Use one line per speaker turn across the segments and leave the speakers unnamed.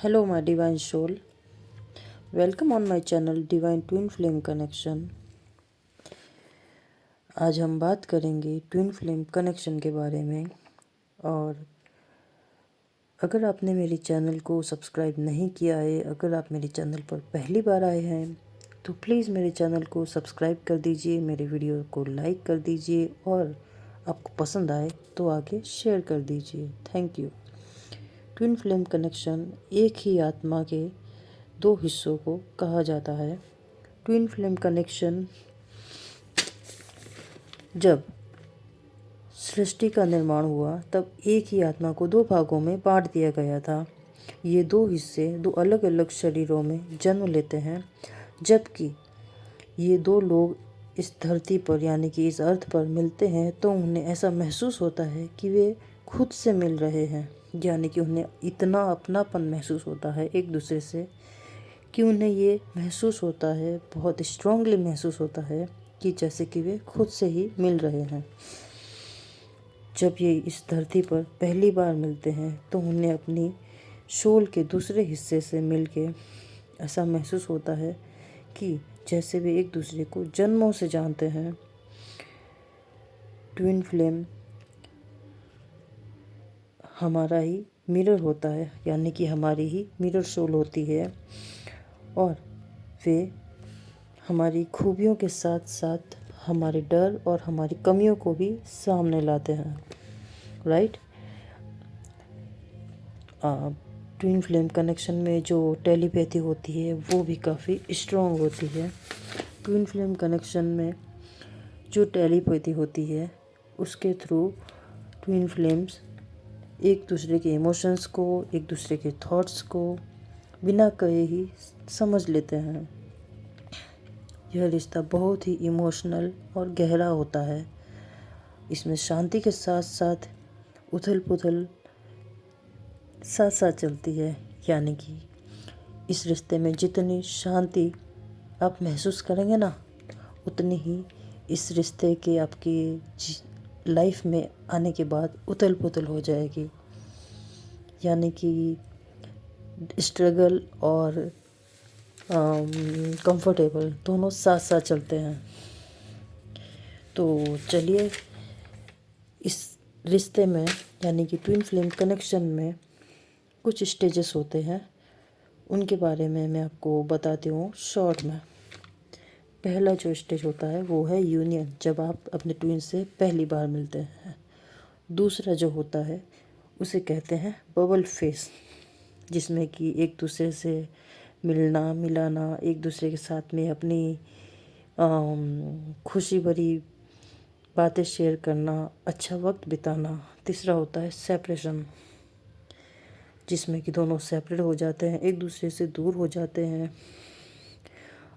Hello, my divine soul. Welcome on my channel Divine Twin Flame Connection. आज हम बात करेंगे ट्विन फ्लेम कनेक्शन के बारे में। और अगर आपने मेरे चैनल को सब्सक्राइब नहीं किया है, अगर आप मेरे चैनल पर पहली बार आए हैं तो प्लीज़ मेरे चैनल को सब्सक्राइब कर दीजिए, मेरे वीडियो को लाइक कर दीजिए और आपको पसंद आए तो आगे शेयर कर दीजिए। Thank you. Twin flame connection एक ही आत्मा के दो हिस्सों को कहा जाता है। ट्विन फ्लेम कनेक्शन जब सृष्टि का निर्माण हुआ तब एक ही आत्मा को दो भागों में बांट दिया गया था। ये दो हिस्से दो अलग अलग शरीरों में जन्म लेते हैं। जबकि ये दो लोग इस धरती पर यानी कि इस अर्थ पर मिलते हैं तो उन्हें ऐसा महसूस होता है कि वे खुद से मिल रहे हैं, यानी कि उन्हें इतना अपनापन महसूस होता है एक दूसरे से कि उन्हें ये महसूस होता है, बहुत स्ट्रांगली महसूस होता है कि जैसे कि वे खुद से ही मिल रहे हैं। जब ये इस धरती पर पहली बार मिलते हैं तो उन्हें अपनी सोल के दूसरे हिस्से से मिलके ऐसा महसूस होता है कि जैसे वे एक दूसरे को जन्मों से जानते हैं। ट्विन फ्लेम हमारा ही मिरर होता है, यानी कि हमारी ही मिरर सोल होती है और वे हमारी खूबियों के साथ साथ हमारे डर और हमारी कमियों को भी सामने लाते हैं। राइट। ट्विन फ्लेम कनेक्शन में जो टेलीपैथी होती है वो भी काफ़ी स्ट्रॉन्ग होती है। ट्विन फ्लेम कनेक्शन में जो टेलीपैथी होती है उसके थ्रू ट्विन फ्लेम्स एक दूसरे के इमोशंस को, एक दूसरे के थॉट्स को बिना कहे ही समझ लेते हैं। यह रिश्ता बहुत ही इमोशनल और गहरा होता है। इसमें शांति के साथ साथ उथल पुथल साथ साथ चलती है, यानी कि इस रिश्ते में जितनी शांति आप महसूस करेंगे ना, उतनी ही इस रिश्ते के आपकी लाइफ में आने के बाद उथल पुथल हो जाएगी। यानी कि स्ट्रगल और कंफर्टेबल दोनों साथ साथ चलते हैं। तो चलिए, इस रिश्ते में यानी कि ट्विन फ्लेम कनेक्शन में कुछ स्टेजेस होते हैं, उनके बारे में मैं आपको बताती हूँ शॉर्ट में। पहला जो स्टेज होता है वो है यूनियन, जब आप अपने ट्विन से पहली बार मिलते हैं। दूसरा जो होता है उसे कहते हैं बबल फेस, जिसमें कि एक दूसरे से मिलना मिलाना, एक दूसरे के साथ में अपनी खुशी भरी बातें शेयर करना, अच्छा वक्त बिताना। तीसरा होता है सेपरेशन, जिसमें कि दोनों सेपरेट हो जाते हैं, एक दूसरे से दूर हो जाते हैं।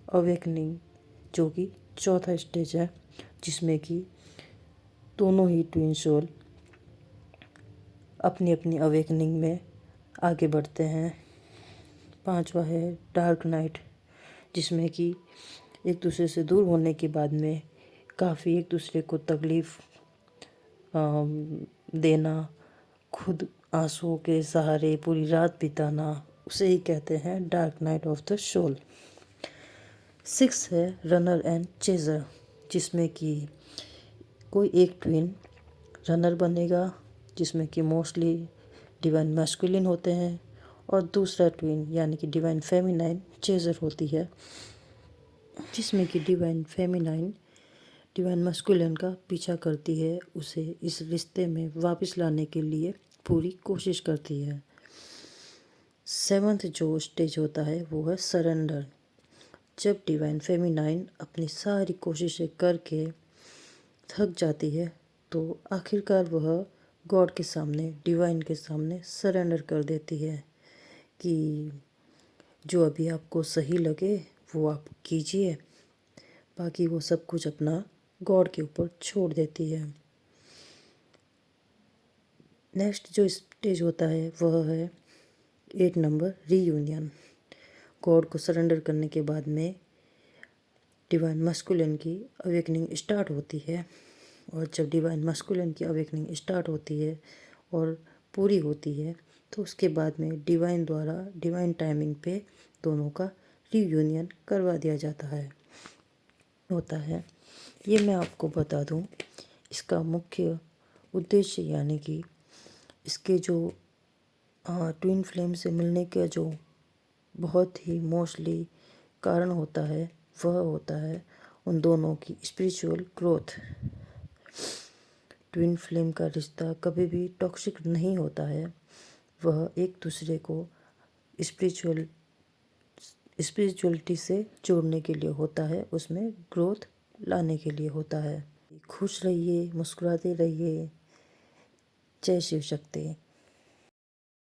अवेकनिंग, जो कि चौथा स्टेज है, जिसमें कि दोनों ही ट्विन सोल अपनी अपनी अवेकनिंग में आगे बढ़ते हैं। पांचवा है डार्क नाइट, जिसमें कि एक दूसरे से दूर होने के बाद में काफ़ी एक दूसरे को तकलीफ़ देना, खुद आंसुओं के सहारे पूरी रात बिताना, उसे ही कहते हैं dark night of the soul. Six है रनर एंड चेजर, जिसमें कि कोई एक ट्विन रनर बनेगा, जिसमें कि मोस्टली डिवाइन मैस्कुलिन होते हैं, और दूसरा ट्विन यानी कि डिवाइन फेमिनाइन चेजर होती है, जिसमें कि डिवाइन फेमिनाइन डिवाइन मैस्कुलिन का पीछा करती है, उसे इस रिश्ते में वापस लाने के लिए पूरी कोशिश करती है। सेवन्थ जो स्टेज होता है वो है सरेंडर, जब डिवाइन फेमिनाइन अपनी सारी कोशिशें करके थक जाती है तो आखिरकार वह गॉड के सामने, डिवाइन के सामने सरेंडर कर देती है कि जो अभी आपको सही लगे वो आप कीजिए, बाकी वो सब कुछ अपना गॉड के ऊपर छोड़ देती है। नेक्स्ट जो स्टेज होता है वह है 8 नंबर रीयूनियन। गॉड को सरेंडर करने के बाद में डिवाइन मस्कुलिन की अवेकनिंग स्टार्ट होती है, और जब डिवाइन मस्कुलिन की अवेकनिंग स्टार्ट होती है और पूरी होती है तो उसके बाद में डिवाइन द्वारा डिवाइन टाइमिंग पे दोनों का रियूनियन करवा दिया जाता है होता है। ये मैं आपको बता दूं, इसका मुख्य उद्देश्य यानी कि इसके जो ट्विन फ्लेम से मिलने का जो बहुत ही मोस्टली कारण होता है वह होता है उन दोनों की स्पिरिचुअल ग्रोथ। ट्विन फ्लेम का रिश्ता कभी भी टॉक्सिक नहीं होता है, वह एक दूसरे को स्पिरिचुअलिटी से जोड़ने के लिए होता है, उसमें ग्रोथ लाने के लिए होता है। खुश रहिए, मुस्कुराते रहिए। जय शिव शक्ति।